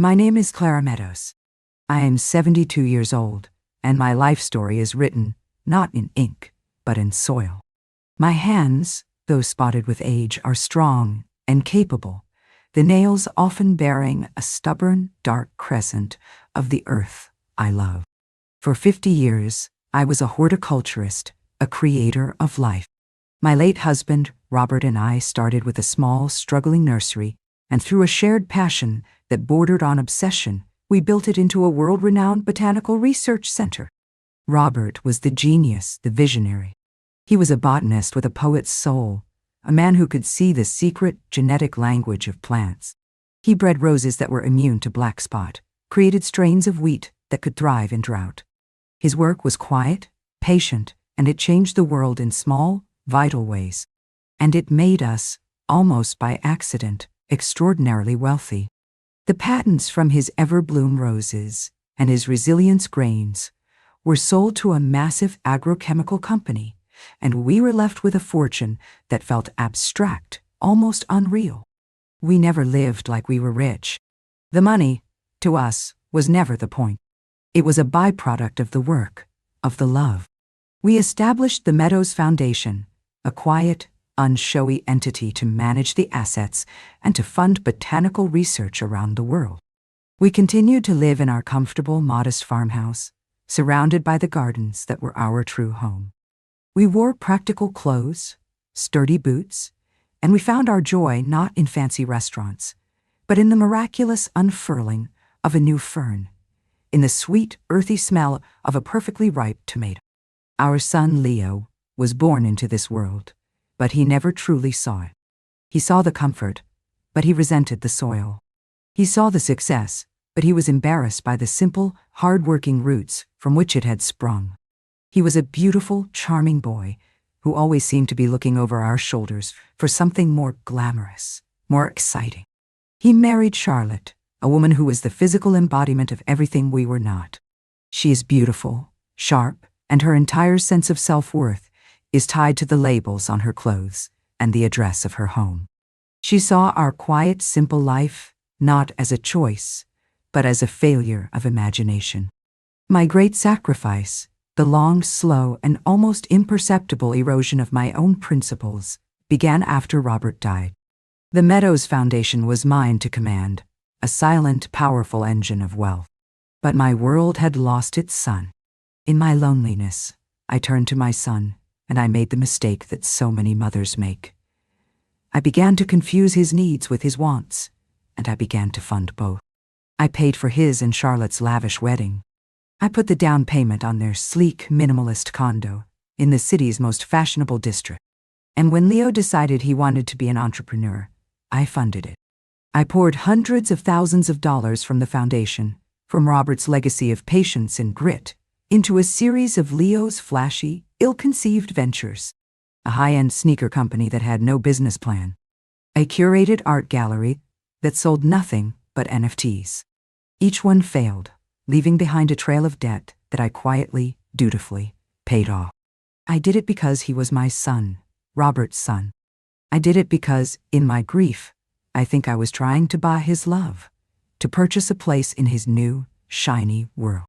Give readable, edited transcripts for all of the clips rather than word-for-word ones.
My name is Clara Meadowes. I am 72 years old, and my life story is written not in ink, but in soil. My hands, though spotted with age, are strong and capable, the nails often bearing a stubborn, dark crescent of the earth I love. For 50 years, I was a horticulturist, a creator of life. My late husband, Robert, and I started with a small, struggling nursery, and through a shared passion that bordered on obsession, we built it into a world-renowned botanical research center. Robert was the genius, the visionary. He was a botanist with a poet's soul, a man who could see the secret genetic language of plants. He bred roses that were immune to black spot, created strains of wheat that could thrive in drought. His work was quiet, patient, and it changed the world in small, vital ways. And it made us, almost by accident, extraordinarily wealthy. The patents from his everbloom roses and his resilience grains were sold to a massive agrochemical company, and we were left with a fortune that felt abstract, almost unreal. We never lived like we were rich. The money, to us, was never the point. It was a byproduct of the work, of the love. We established the Meadowes Foundation, a quiet, unshowy entity to manage the assets and to fund botanical research around the world. We continued to live in our comfortable, modest farmhouse, surrounded by the gardens that were our true home. We wore practical clothes, sturdy boots, and we found our joy not in fancy restaurants, but in the miraculous unfurling of a new fern, in the sweet, earthy smell of a perfectly ripe tomato. Our son Leo was born into this world, but he never truly saw it. He saw the comfort, but he resented the soil. He saw the success, but he was embarrassed by the simple, hard-working roots from which it had sprung. He was a beautiful, charming boy who always seemed to be looking over our shoulders for something more glamorous, more exciting. He married Charlotte, a woman who was the physical embodiment of everything we were not. She is beautiful, sharp, and her entire sense of self-worth is tied to the labels on her clothes and the address of her home. She saw our quiet, simple life not as a choice, but as a failure of imagination. My great sacrifice, the long, slow, and almost imperceptible erosion of my own principles, began after Robert died. The Meadowes Foundation was mine to command, a silent, powerful engine of wealth. But my world had lost its sun. In my loneliness, I turned to my son, and I made the mistake that so many mothers make. I began to confuse his needs with his wants, and I began to fund both. I paid for his and Charlotte's lavish wedding. I put the down payment on their sleek, minimalist condo in the city's most fashionable district. And when Leo decided he wanted to be an entrepreneur, I funded it. I poured hundreds of thousands of dollars from the foundation, from Robert's legacy of patience and grit, into a series of Leo's flashy, ill-conceived ventures. A high-end sneaker company that had no business plan. A curated art gallery that sold nothing but NFTs. Each one failed, leaving behind a trail of debt that I quietly, dutifully paid off. I did it because he was my son, Robert's son. I did it because, in my grief, I think I was trying to buy his love, to purchase a place in his new, shiny world.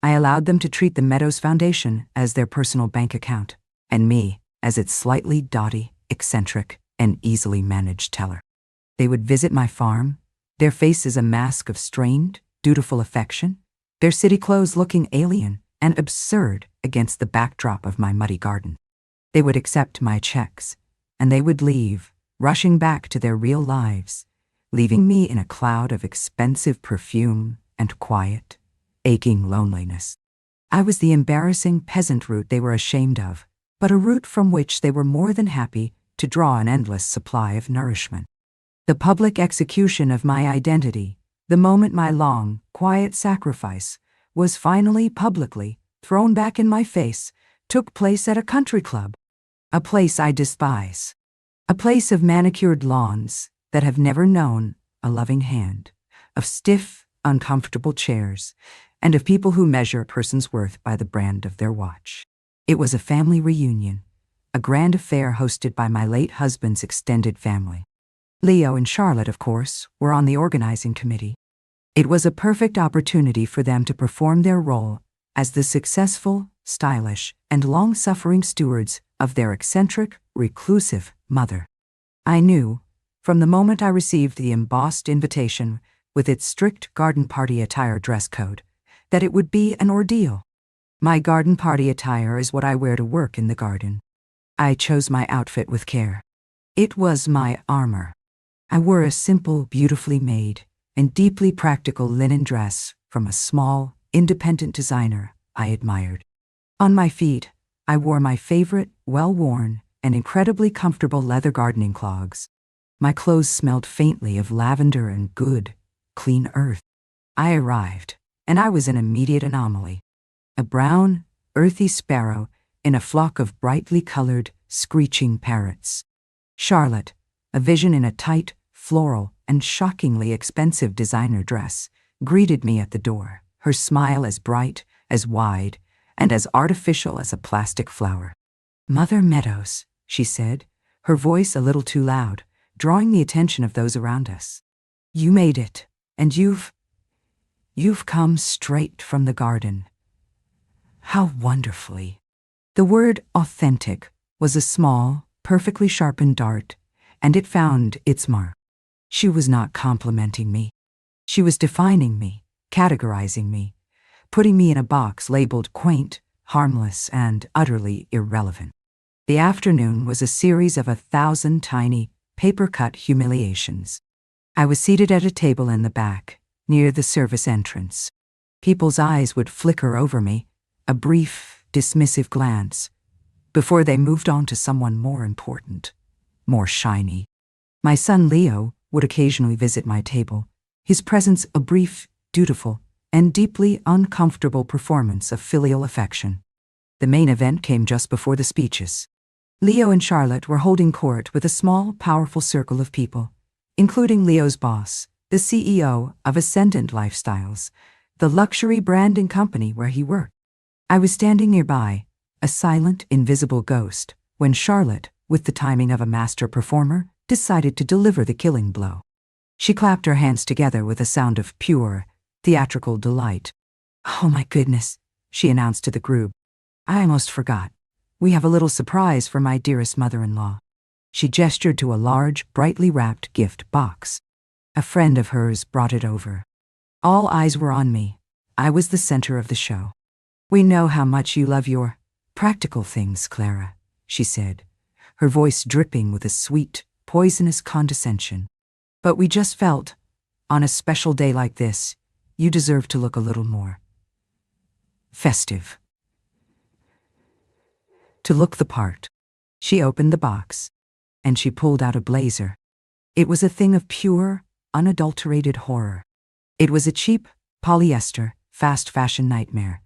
I allowed them to treat the Meadowes Foundation as their personal bank account, and me as its slightly dotty, eccentric, and easily managed teller. They would visit my farm, their faces a mask of strained, dutiful affection, their city clothes looking alien and absurd against the backdrop of my muddy garden. They would accept my checks, and they would leave, rushing back to their real lives, leaving me in a cloud of expensive perfume and quiet, aching loneliness. I was the embarrassing peasant root they were ashamed of, but a root from which they were more than happy to draw an endless supply of nourishment. The public execution of my identity, the moment my long, quiet sacrifice was finally publicly thrown back in my face, took place at a country club, a place I despise, a place of manicured lawns that have never known a loving hand, of stiff, uncomfortable chairs, and of people who measure a person's worth by the brand of their watch. It was a family reunion, a grand affair hosted by my late husband's extended family. Leo and Charlotte, of course, were on the organizing committee. It was a perfect opportunity for them to perform their role as the successful, stylish, and long-suffering stewards of their eccentric, reclusive mother. I knew, from the moment I received the embossed invitation with its strict garden party attire dress code, that it would be an ordeal. My garden party attire is what I wear to work in the garden. I chose my outfit with care. It was my armor. I wore a simple, beautifully made, and deeply practical linen dress from a small, independent designer I admired. On my feet, I wore my favorite, well-worn, and incredibly comfortable leather gardening clogs. My clothes smelled faintly of lavender and good, clean earth. I arrived, and I was an immediate anomaly. A brown, earthy sparrow in a flock of brightly colored, screeching parrots. Charlotte, a vision in a tight, floral, and shockingly expensive designer dress, greeted me at the door, her smile as bright, as wide, and as artificial as a plastic flower. "Mother Meadowes," she said, her voice a little too loud, drawing the attention of those around us. "You made it, and you've come straight from the garden. How wonderfully." The word authentic was a small, perfectly sharpened dart, and it found its mark. She was not complimenting me. She was defining me, categorizing me, putting me in a box labeled quaint, harmless, and utterly irrelevant. The afternoon was a series of 1,000 tiny, paper-cut humiliations. I was seated at a table in the back, near the service entrance. People's eyes would flicker over me, a brief, dismissive glance, before they moved on to someone more important, more shiny. My son Leo would occasionally visit my table, his presence a brief, dutiful, and deeply uncomfortable performance of filial affection. The main event came just before the speeches. Leo and Charlotte were holding court with a small, powerful circle of people, including Leo's boss, the CEO of Ascendant Lifestyles, the luxury branding company where he worked. I was standing nearby, a silent, invisible ghost, when Charlotte, with the timing of a master performer, decided to deliver the killing blow. She clapped her hands together with a sound of pure, theatrical delight. "Oh my goodness," she announced to the group. "I almost forgot. We have a little surprise for my dearest mother-in-law." She gestured to a large, brightly wrapped gift box. A friend of hers brought it over. All eyes were on me. I was the center of the show. "We know how much you love your practical things, Clara," she said, her voice dripping with a sweet, poisonous condescension. "But we just felt, on a special day like this, you deserve to look a little more festive. To look the part." She opened the box, and she pulled out a blazer. It was a thing of pure, unadulterated horror. It was a cheap, polyester, fast fashion nightmare,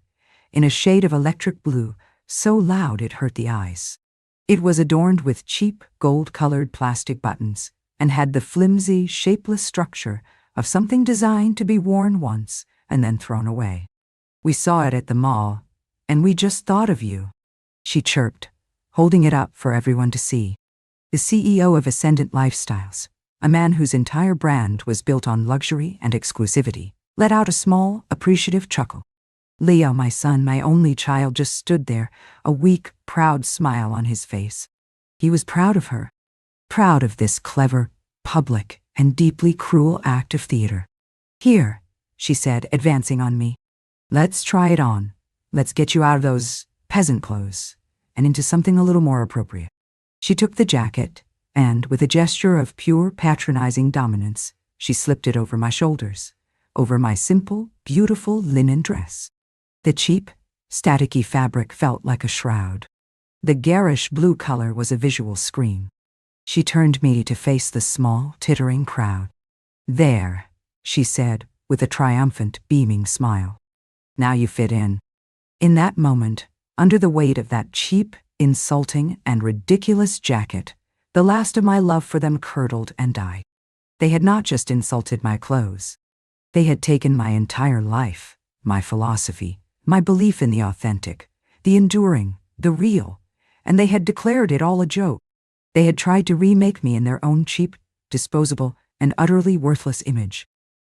in a shade of electric blue, so loud it hurt the eyes. It was adorned with cheap, gold-colored plastic buttons, and had the flimsy, shapeless structure of something designed to be worn once and then thrown away. "We saw it at the mall, and we just thought of you," she chirped, holding it up for everyone to see. The CEO of Ascendant Lifestyles, a man whose entire brand was built on luxury and exclusivity, let out a small, appreciative chuckle. Leo, my son, my only child, just stood there, a weak, proud smile on his face. He was proud of her, proud of this clever, public, and deeply cruel act of theater. "Here," she said, advancing on me. "Let's try it on. Let's get you out of those peasant clothes and into something a little more appropriate." She took the jacket, and, with a gesture of pure patronizing dominance, she slipped it over my shoulders, over my simple, beautiful linen dress. The cheap, staticky fabric felt like a shroud. The garish blue color was a visual scream. She turned me to face the small, tittering crowd. "There," she said, with a triumphant, beaming smile. "Now you fit in." In that moment, under the weight of that cheap, insulting, and ridiculous jacket, the last of my love for them curdled and died. They had not just insulted my clothes. They had taken my entire life, my philosophy, my belief in the authentic, the enduring, the real, and they had declared it all a joke. They had tried to remake me in their own cheap, disposable, and utterly worthless image.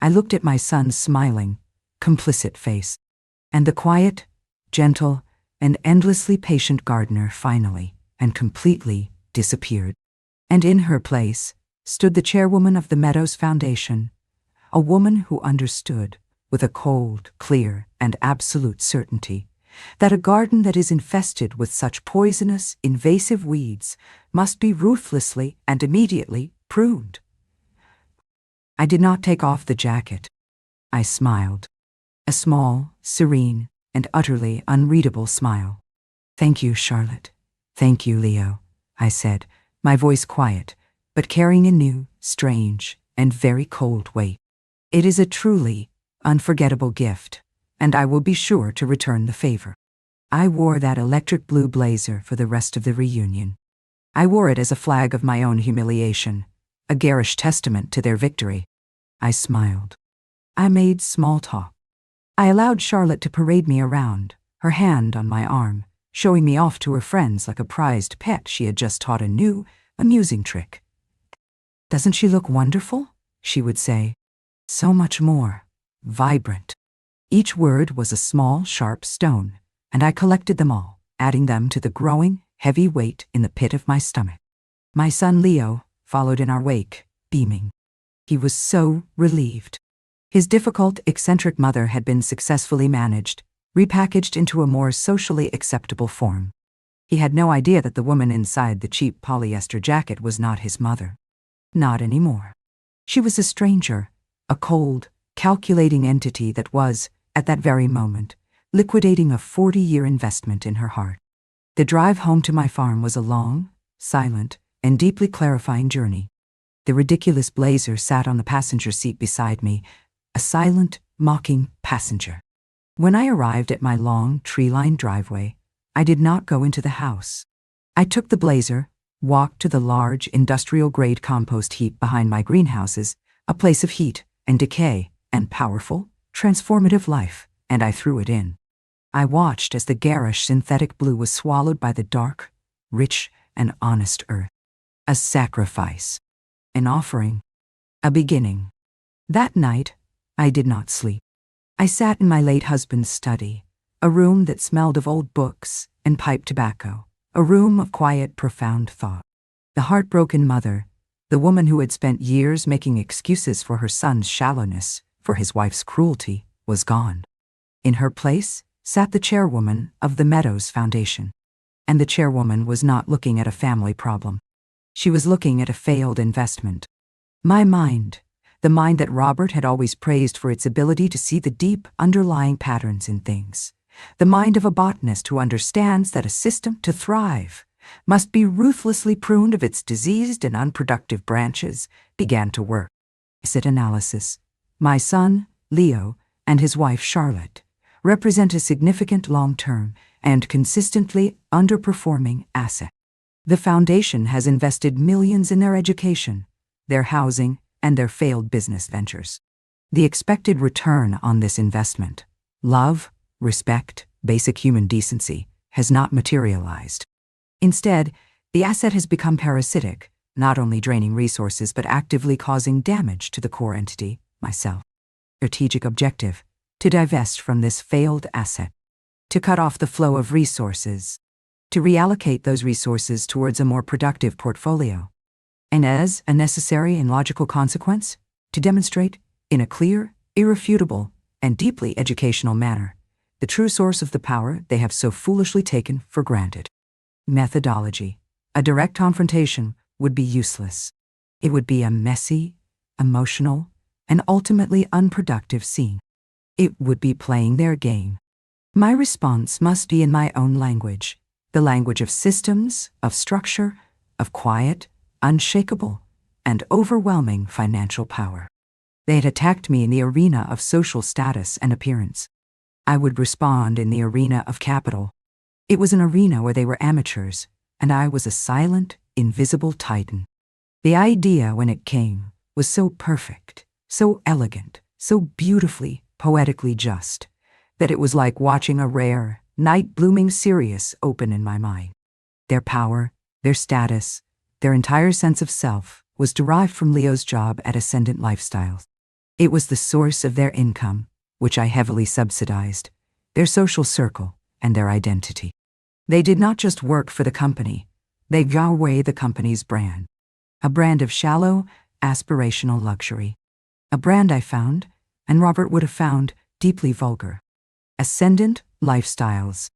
I looked at my son's smiling, complicit face, and the quiet, gentle, and endlessly patient gardener finally and completely disappeared. And in her place stood the chairwoman of the Meadowes Foundation, a woman who understood, with a cold, clear, and absolute certainty, that a garden that is infested with such poisonous, invasive weeds must be ruthlessly and immediately pruned. I did not take off the jacket. I smiled. A small, serene, and utterly unreadable smile. "Thank you, Charlotte. Thank you, Leo," I said, my voice quiet, but carrying a new, strange, and very cold weight. "It is a truly unforgettable gift, and I will be sure to return the favor." I wore that electric blue blazer for the rest of the reunion. I wore it as a flag of my own humiliation, a garish testament to their victory. I smiled. I made small talk. I allowed Charlotte to parade me around, her hand on my arm, showing me off to her friends like a prized pet she had just taught a new, amusing trick. "Doesn't she look wonderful?" she would say. "So much more. Vibrant." Each word was a small, sharp stone, and I collected them all, adding them to the growing, heavy weight in the pit of my stomach. My son Leo followed in our wake, beaming. He was so relieved. His difficult, eccentric mother had been successfully managed, repackaged into a more socially acceptable form. He had no idea that the woman inside the cheap polyester jacket was not his mother. Not anymore. She was a stranger, a cold, calculating entity that was, at that very moment, liquidating a 40-year investment in her heart. The drive home to my farm was a long, silent, and deeply clarifying journey. The ridiculous blazer sat on the passenger seat beside me, a silent, mocking passenger. When I arrived at my long, tree-lined driveway, I did not go into the house. I took the blazer, walked to the large, industrial-grade compost heap behind my greenhouses, a place of heat and decay and powerful, transformative life, and I threw it in. I watched as the garish synthetic blue was swallowed by the dark, rich, and honest earth. A sacrifice. An offering. A beginning. That night, I did not sleep. I sat in my late husband's study, a room that smelled of old books and pipe tobacco, a room of quiet, profound thought. The heartbroken mother, the woman who had spent years making excuses for her son's shallowness, for his wife's cruelty, was gone. In her place sat the chairwoman of the Meadowes Foundation. And the chairwoman was not looking at a family problem. She was looking at a failed investment. My mind, the mind that Robert had always praised for its ability to see the deep, underlying patterns in things. The mind of a botanist who understands that a system to thrive must be ruthlessly pruned of its diseased and unproductive branches, began to work. Asset analysis. My son, Leo, and his wife, Charlotte, represent a significant long-term and consistently underperforming asset. The foundation has invested millions in their education, their housing, and their failed business ventures. The expected return on this investment, love, respect, basic human decency, has not materialized. Instead, the asset has become parasitic, not only draining resources but actively causing damage to the core entity, myself. Strategic objective: to divest from this failed asset, to cut off the flow of resources, to reallocate those resources towards a more productive portfolio, and as a necessary and logical consequence, to demonstrate, in a clear, irrefutable, and deeply educational manner, the true source of the power they have so foolishly taken for granted. Methodology. A direct confrontation would be useless. It would be a messy, emotional, and ultimately unproductive scene. It would be playing their game. My response must be in my own language, the language of systems, of structure, of quiet, unshakable, and overwhelming financial power. They had attacked me in the arena of social status and appearance. I would respond in the arena of capital. It was an arena where they were amateurs, and I was a silent, invisible titan. The idea, when it came, was so perfect, so elegant, so beautifully, poetically just, that it was like watching a rare, night-blooming Sirius open in my mind. Their power, their status, their entire sense of self was derived from Leo's job at Ascendant Lifestyles. It was the source of their income, which I heavily subsidized, their social circle, and their identity. They did not just work for the company, they gave away the company's brand. A brand of shallow, aspirational luxury. A brand I found, and Robert would have found, deeply vulgar. Ascendant lifestyles.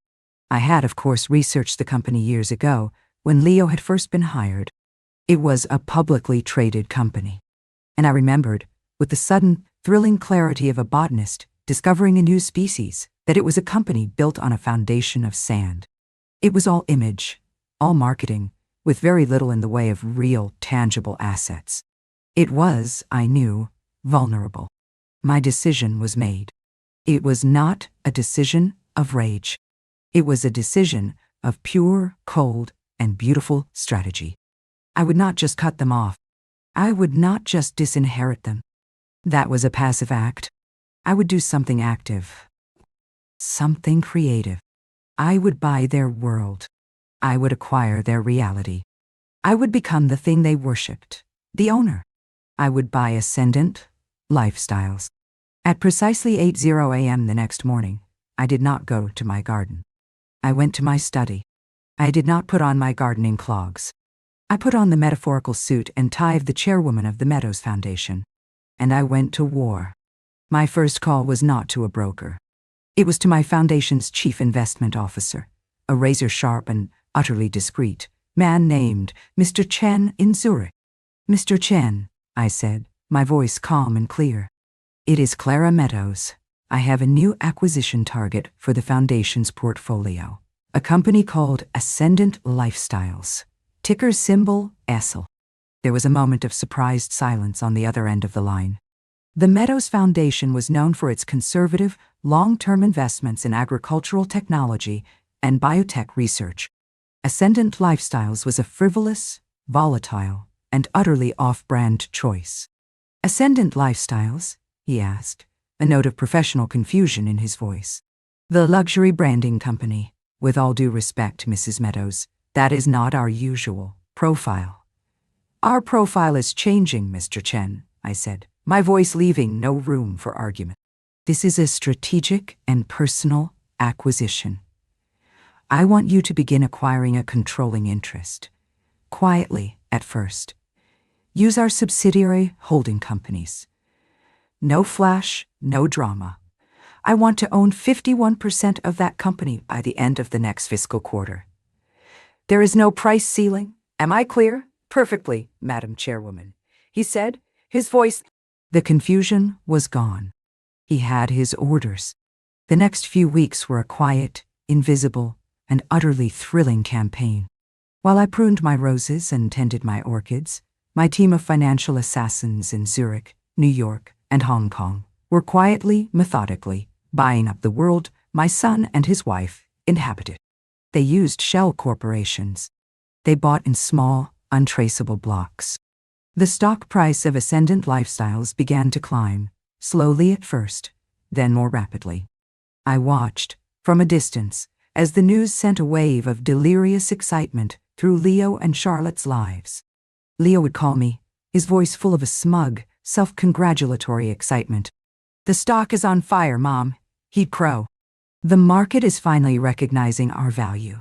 I had, of course, researched the company years ago, when Leo had first been hired. It was a publicly traded company. And I remembered, with the sudden, thrilling clarity of a botanist discovering a new species, that it was a company built on a foundation of sand. It was all image, all marketing, with very little in the way of real, tangible assets. It was, I knew, vulnerable. My decision was made. It was not a decision of rage. It was a decision of pure, cold, and beautiful strategy. I would not just cut them off. I would not just disinherit them. That was a passive act. I would do something active. Something creative. I would buy their world. I would acquire their reality. I would become the thing they worshipped, the owner. I would buy ascendant lifestyles. At precisely 8:00 a.m. the next morning, I did not go to my garden. I went to my study. I did not put on my gardening clogs. I put on the metaphorical suit and tie of the chairwoman of the Meadowes Foundation. And I went to war. My first call was not to a broker. It was to my foundation's chief investment officer, a razor-sharp and utterly discreet man named Mr. Chen in Zurich. Mr. Chen, I said, my voice calm and clear. It is Clara Meadowes. I have a new acquisition target for the foundation's portfolio, a company called Ascendant Lifestyles, ticker symbol ESL. There was a moment of surprised silence on the other end of the line. The Meadowes Foundation was known for its conservative, long-term investments in agricultural technology and biotech research. Ascendant Lifestyles was a frivolous, volatile, and utterly off-brand choice. Ascendant Lifestyles? He asked, a note of professional confusion in his voice. The luxury branding company. With all due respect, Mrs. Meadowes, that is not our usual profile. Our profile is changing, Mr. Chen, I said, my voice leaving no room for argument. This is a strategic and personal acquisition. I want you to begin acquiring a controlling interest. Quietly, at first. Use our subsidiary holding companies. No flash, no drama. I want to own 51% of that company by the end of the next fiscal quarter. There is no price ceiling. Am I clear? Perfectly, Madam Chairwoman, he said, his voice. The confusion was gone. He had his orders. The next few weeks were a quiet, invisible, and utterly thrilling campaign. While I pruned my roses and tended my orchids, my team of financial assassins in Zurich, New York, and Hong Kong were quietly, methodically, buying up the world my son and his wife inhabited. They used shell corporations. They bought in small, untraceable blocks. The stock price of Ascendant Lifestyles began to climb, slowly at first, then more rapidly. I watched, from a distance, as the news sent a wave of delirious excitement through Leo and Charlotte's lives. Leo would call me, his voice full of a smug, self-congratulatory excitement. The stock is on fire, Mom, he'd crow. The market is finally recognizing our value.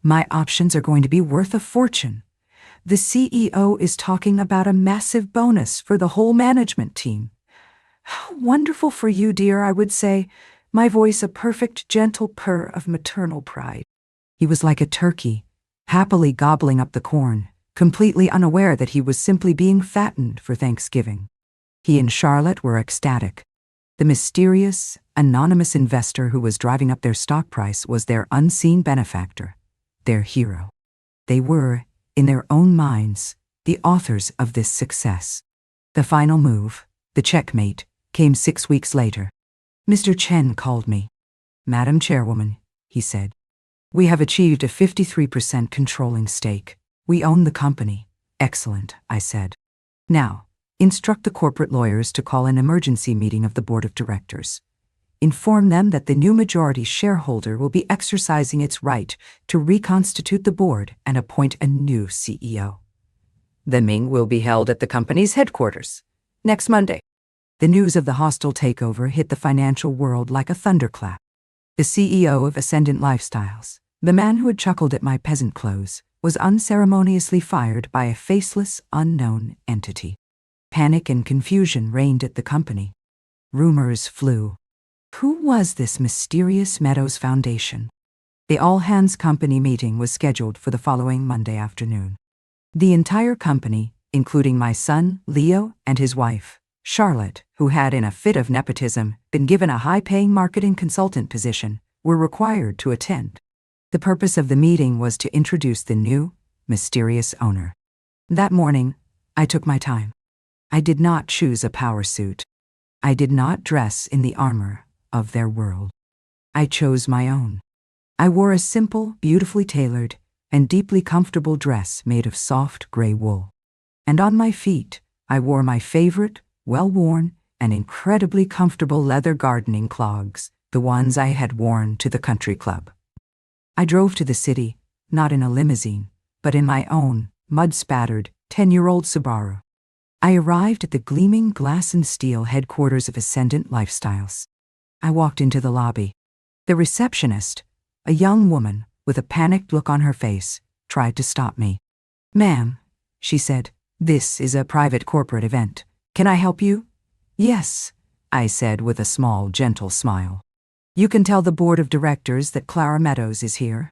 My options are going to be worth a fortune. The CEO is talking about a massive bonus for the whole management team. How wonderful for you, dear, I would say, my voice a perfect, gentle purr of maternal pride. He was like a turkey, happily gobbling up the corn, completely unaware that he was simply being fattened for Thanksgiving. He and Charlotte were ecstatic. The mysterious, anonymous investor who was driving up their stock price was their unseen benefactor, their hero. They were, in their own minds, the authors of this success. The final move, the checkmate, came 6 weeks later. Mr. Chen called me. Madam Chairwoman, he said, we have achieved a 53% controlling stake. We own the company. Excellent, I said. Now, instruct the corporate lawyers to call an emergency meeting of the board of directors. Inform them that the new majority shareholder will be exercising its right to reconstitute the board and appoint a new CEO. The meeting will be held at the company's headquarters next Monday. The news of the hostile takeover hit the financial world like a thunderclap. The CEO of Ascendant Lifestyles, the man who had chuckled at my peasant clothes, was unceremoniously fired by a faceless, unknown entity. Panic and confusion reigned at the company. Rumors flew. Who was this mysterious Meadowes Foundation? The all-hands company meeting was scheduled for the following Monday afternoon. The entire company, including my son, Leo, and his wife, Charlotte, who had, in a fit of nepotism, been given a high-paying marketing consultant position, were required to attend. The purpose of the meeting was to introduce the new, mysterious owner. That morning, I took my time. I did not choose a power suit. I did not dress in the armor of their world. I chose my own. I wore a simple, beautifully tailored, and deeply comfortable dress made of soft gray wool. And on my feet, I wore my favorite, well-worn, and incredibly comfortable leather gardening clogs, the ones I had worn to the country club. I drove to the city, not in a limousine, but in my own, mud-spattered, 10-year-old Subaru. I arrived at the gleaming glass and steel headquarters of Ascendant Lifestyles. I walked into the lobby. The receptionist, a young woman with a panicked look on her face, tried to stop me. "Ma'am," she said, "this is a private corporate event. Can I help you?" "Yes," I said with a small, gentle smile. "You can tell the board of directors that Clara Meadowes is here."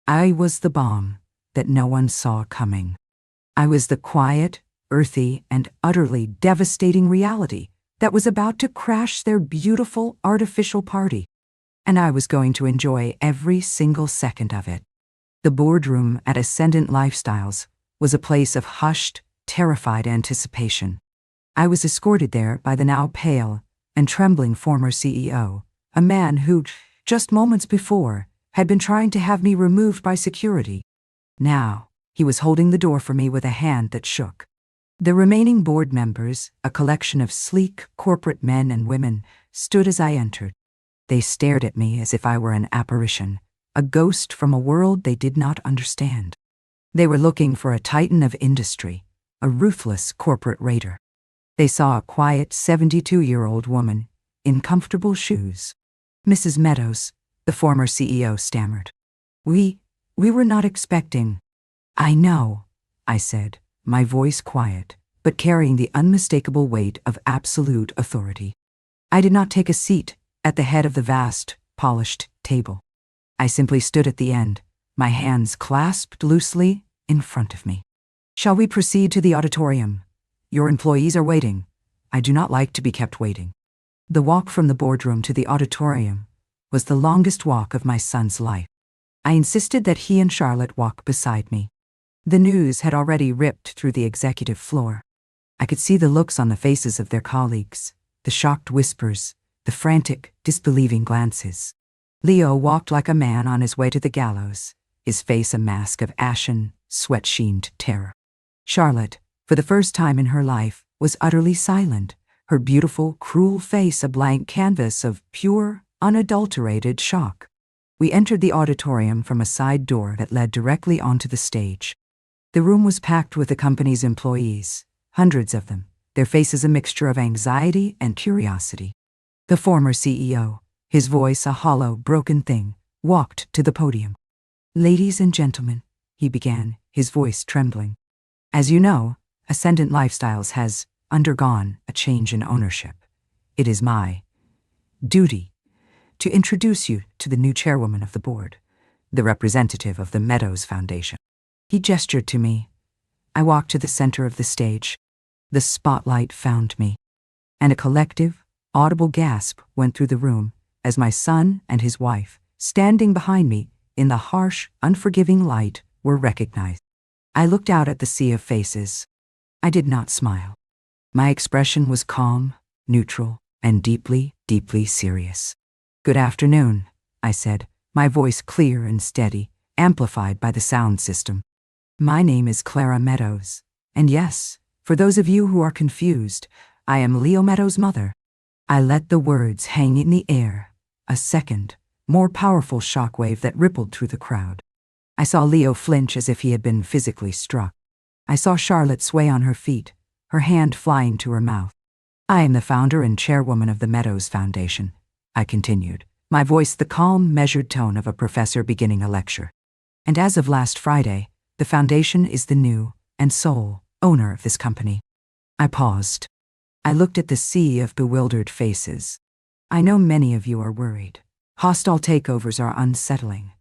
I was the bomb that no one saw coming. I was the quiet, earthy, and utterly devastating reality that was about to crash their beautiful, artificial party. And I was going to enjoy every single second of it. The boardroom at Ascendant Lifestyles was a place of hushed, terrified anticipation. I was escorted there by the now pale and trembling former CEO, a man who, just moments before, had been trying to have me removed by security. Now, he was holding the door for me with a hand that shook. The remaining board members, a collection of sleek, corporate men and women, stood as I entered. They stared at me as if I were an apparition, a ghost from a world they did not understand. They were looking for a titan of industry, a ruthless corporate raider. They saw a quiet 72-year-old woman in comfortable shoes. "Mrs. Meadowes," the former CEO stammered. We were not expecting." "I know," I said, my voice quiet, but carrying the unmistakable weight of absolute authority. I did not take a seat at the head of the vast, polished table. I simply stood at the end, my hands clasped loosely in front of me. "Shall we proceed to the auditorium? Your employees are waiting. I do not like to be kept waiting." The walk from the boardroom to the auditorium was the longest walk of my son's life. I insisted that he and Charlotte walk beside me. The news had already ripped through the executive floor. I could see the looks on the faces of their colleagues, the shocked whispers, the frantic, disbelieving glances. Leo walked like a man on his way to the gallows, his face a mask of ashen, sweat-sheened terror. Charlotte, for the first time in her life, was utterly silent, her beautiful, cruel face a blank canvas of pure, unadulterated shock. We entered the auditorium from a side door that led directly onto the stage. The room was packed with the company's employees, hundreds of them, their faces a mixture of anxiety and curiosity. The former CEO, his voice a hollow, broken thing, walked to the podium. "Ladies and gentlemen," he began, his voice trembling. "As you know, Ascendant Lifestyles has undergone a change in ownership. It is my duty to introduce you to the new chairwoman of the board, the representative of the Meadowes Foundation." He gestured to me. I walked to the center of the stage. The spotlight found me, and a collective, audible gasp went through the room as my son and his wife, standing behind me in the harsh, unforgiving light, were recognized. I looked out at the sea of faces. I did not smile. My expression was calm, neutral, and deeply, deeply serious. "Good afternoon," I said, my voice clear and steady, amplified by the sound system. "My name is Clara Meadowes, and yes, for those of you who are confused, I am Leo Meadowes' mother." I let the words hang in the air, a second, more powerful shockwave that rippled through the crowd. I saw Leo flinch as if he had been physically struck. I saw Charlotte sway on her feet, her hand flying to her mouth. I am the founder and chairwoman of the Meadowes Foundation, I continued, my voice the calm, measured tone of a professor beginning a lecture. And as of last Friday, the foundation is the new and sole owner of this company. I paused. I looked at the sea of bewildered faces. I know many of you are worried. Hostile takeovers are unsettling.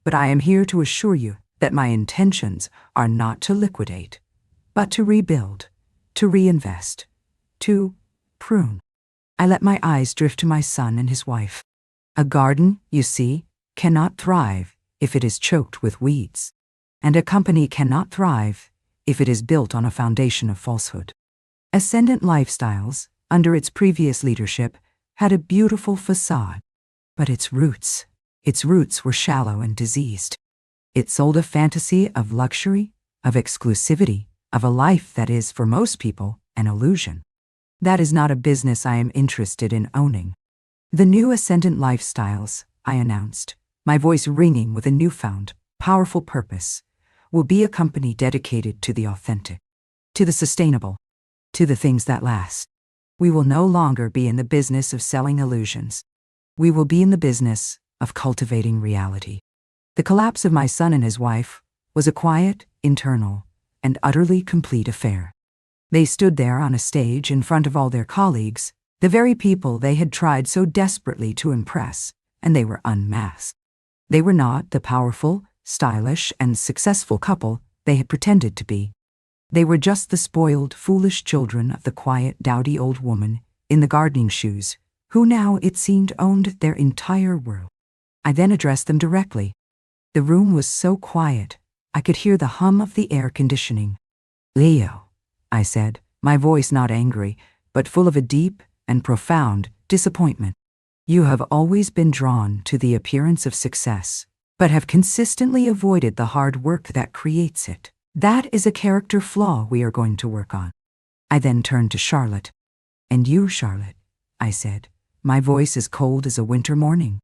But I am here to assure you that my intentions are not to liquidate, but to rebuild, to reinvest, to prune. I let my eyes drift to my son and his wife. A garden, you see, cannot thrive if it is choked with weeds. And a company cannot thrive if it is built on a foundation of falsehood. Ascendant Lifestyles, under its previous leadership, had a beautiful facade, but its roots were shallow and diseased. It sold a fantasy of luxury, of exclusivity, of a life that is, for most people, an illusion. That is not a business I am interested in owning. The new Ascendant Lifestyles, I announced, my voice ringing with a newfound, powerful purpose, will be a company dedicated to the authentic, to the sustainable, to the things that last. We will no longer be in the business of selling illusions. We will be in the business of cultivating reality. The collapse of my son and his wife was a quiet, internal, and utterly complete affair. They stood there on a stage in front of all their colleagues, the very people they had tried so desperately to impress, and they were unmasked. They were not the powerful, stylish, and successful couple they had pretended to be. They were just the spoiled, foolish children of the quiet, dowdy old woman in the gardening shoes, who now, it seemed, owned their entire world. I then addressed them directly. The room was so quiet, I could hear the hum of the air conditioning. "Leo," I said, my voice not angry, but full of a deep and profound disappointment. "You have always been drawn to the appearance of success, but have consistently avoided the hard work that creates it. That is a character flaw we are going to work on." I then turned to Charlotte. "And you, Charlotte," I said, my voice as cold as a winter morning.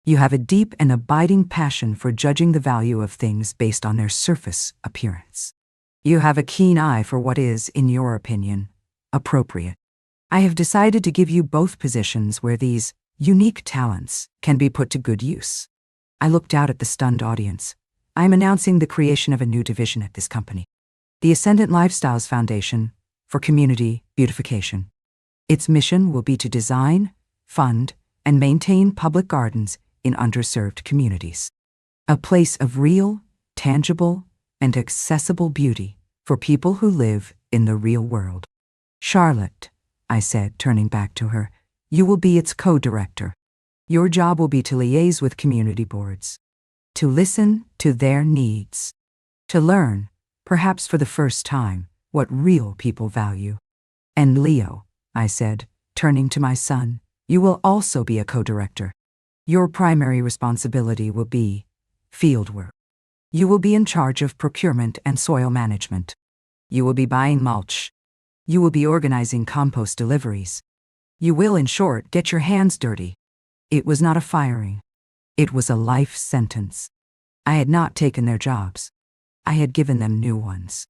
"You have a deep and abiding passion for judging the value of things based on their surface appearance. You have a keen eye for what is, in your opinion, appropriate. I have decided to give you both positions where these unique talents can be put to good use." I looked out at the stunned audience. "I am announcing the creation of a new division at this company, the Ascendant Lifestyles Foundation for Community Beautification. Its mission will be to design, fund, and maintain public gardens in underserved communities. A place of real, tangible, and accessible beauty for people who live in the real world. Charlotte," I said, turning back to her, "you will be its co-director. Your job will be to liaise with community boards, to listen to their needs, to learn, perhaps for the first time, what real people value. And Leo," I said, turning to my son, "you will also be a co-director. Your primary responsibility will be field work. You will be in charge of procurement and soil management. You will be buying mulch. You will be organizing compost deliveries. You will, in short, get your hands dirty." It was not a firing. It was a life sentence. I had not taken their jobs. I had given them new ones.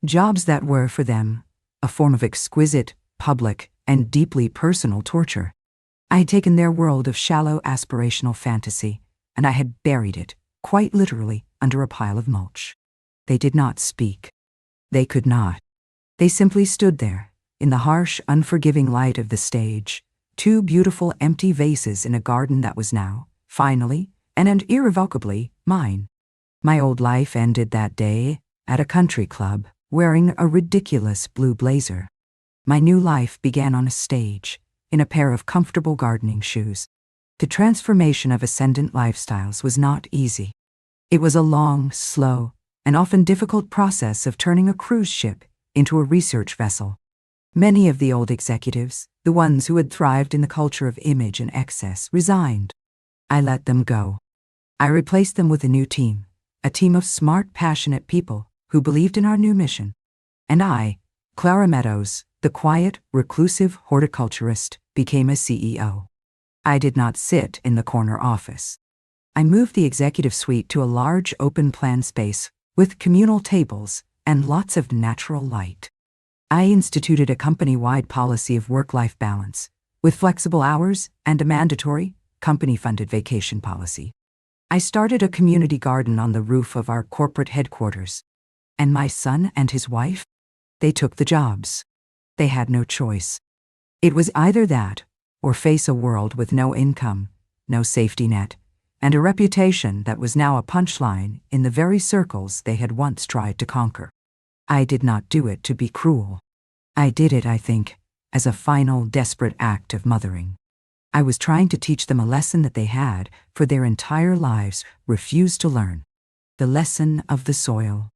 Jobs that were, for them, a form of exquisite, public, and deeply personal torture. I had taken their world of shallow aspirational fantasy, and I had buried it, quite literally, under a pile of mulch. They did not speak. They could not. They simply stood there, in the harsh, unforgiving light of the stage, two beautiful empty vases in a garden that was now, finally, and irrevocably, mine. My old life ended that day, at a country club, wearing a ridiculous blue blazer. My new life began on a stage, in a pair of comfortable gardening shoes. The transformation of Ascendant Lifestyles was not easy. It was a long, slow, and often difficult process of turning a cruise ship into a research vessel. Many of the old executives, the ones who had thrived in the culture of image and excess, resigned. I let them go. I replaced them with a new team, a team of smart, passionate people who believed in our new mission. And I, Clara Meadowes, the quiet, reclusive horticulturist, became a CEO. I did not sit in the corner office. I moved the executive suite to a large open-plan space with communal tables and lots of natural light. I instituted a company-wide policy of work-life balance, with flexible hours and a mandatory, company-funded vacation policy. I started a community garden on the roof of our corporate headquarters. And my son and his wife? They took the jobs. They had no choice. It was either that, or face a world with no income, no safety net, and a reputation that was now a punchline in the very circles they had once tried to conquer. I did not do it to be cruel. I did it, I think, as a final, desperate act of mothering. I was trying to teach them a lesson that they had, for their entire lives, refused to learn. The lesson of the soil.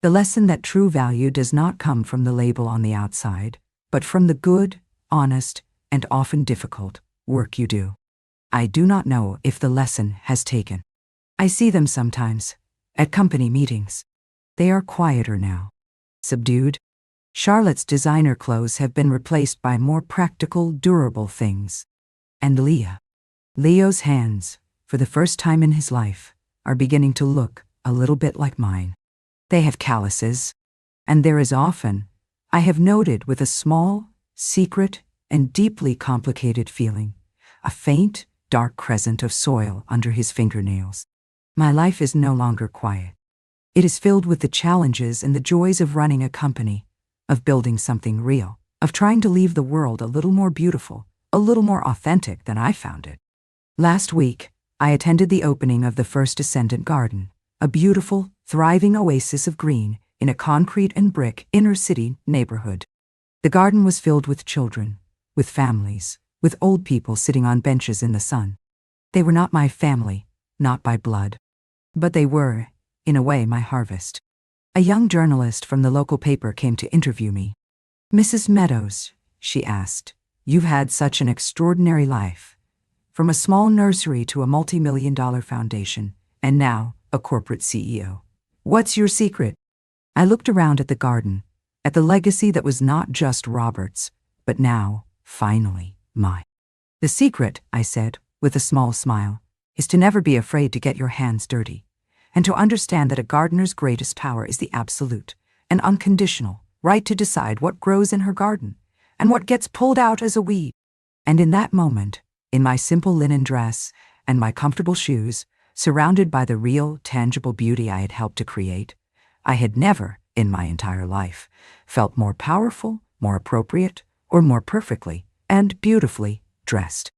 The lesson that true value does not come from the label on the outside, but from the good, honest, and often difficult work you do. I do not know if the lesson has taken. I see them sometimes, at company meetings. They are quieter now. Subdued. Charlotte's designer clothes have been replaced by more practical, durable things. And Leo's hands, for the first time in his life, are beginning to look a little bit like mine. They have calluses, and there is often, I have noted with a small, secret, and deeply complicated feeling, a faint, dark crescent of soil under his fingernails. My life is no longer quiet. It is filled with the challenges and the joys of running a company, of building something real, of trying to leave the world a little more beautiful, a little more authentic than I found it. Last week, I attended the opening of the first Ascendant Garden, a beautiful, thriving oasis of green in a concrete and brick inner-city neighborhood. The garden was filled with children, with families, with old people sitting on benches in the sun. They were not my family, not by blood. But they were, in a way, my harvest. A young journalist from the local paper came to interview me. "Mrs. Meadowes," she asked, "you've had such an extraordinary life. From a small nursery to a multi-million-dollar foundation, and now a corporate CEO. What's your secret?" I looked around at the garden, at the legacy that was not just Robert's, but now, finally, mine. "The secret," I said, with a small smile, "is to never be afraid to get your hands dirty, and to understand that a gardener's greatest power is the absolute and unconditional right to decide what grows in her garden and what gets pulled out as a weed." And in that moment, in my simple linen dress and my comfortable shoes, surrounded by the real, tangible beauty I had helped to create, I had never, in my entire life, felt more powerful, more appropriate, or more perfectly and beautifully dressed.